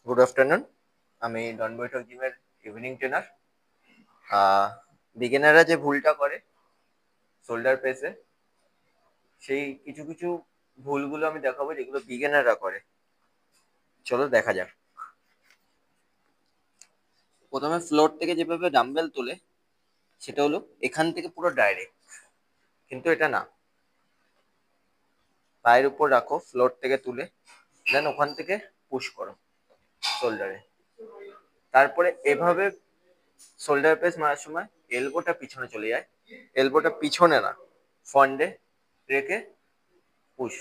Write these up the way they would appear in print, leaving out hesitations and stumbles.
Good afternoon. আমি ডন বৈঠক জিমের ইভিনিং ট্রেনার। বিগিনাররা যে ভুলটা করে শোল্ডার প্রেসে, সেই কিছু কিছু ভুলগুলো আমি দেখাবো যেগুলো বিগিনাররা করে। চলো দেখা যাক। প্রথমে ফ্লোর থেকে যেভাবে ডাম্বেল তোলে সেটা হলো এখান থেকে পুরো ডাইরেক্ট, কিন্তু এটা না। পায়ের উপর রাখো, ফ্লোর থেকে তুলে দেন ওখান থেকে পুশ করো শোল্ডারে। তারপরে এভাবে শোল্ডার প্রেস মারার সময় এলবোটা পিছনে চলে যায়, এলবোটা পিছনে না, ফন্ডে রেখে পুশ।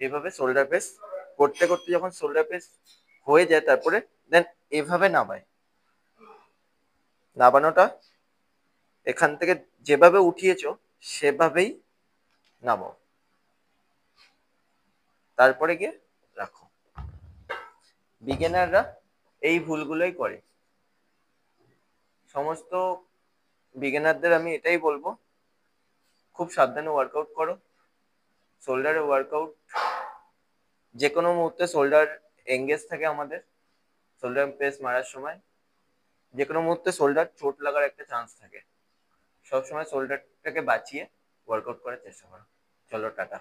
এভাবে শোল্ডার প্রেস করতে করতে যখন শোল্ডার প্রেস হয়ে যায় তারপরে দেন এভাবে নামায়। নামানোটা এখান থেকে যেভাবে উঠিয়েছো সেভাবেই নামাও, তারপরে গিয়ে রাখো। বিগিনাররা এই ভুলগুলোই করে। সমস্ত বিগিনারদের আমি এটাই বলবো, খুব সাবধানে ওয়ার্কআউট করো। শোল্ডারে ওয়ার্কআউট যে কোনো মুহূর্তে শোল্ডার এঙ্গেজ থাকে আমাদের। শোল্ডার প্রেস মারার সময় যে কোনো মুহূর্তে শোল্ডার চোট লাগার একটা চান্স থাকে। সবসময় শোল্ডারটাকে বাঁচিয়ে ওয়ার্কআউট করার চেষ্টা করো। চলো টাটা।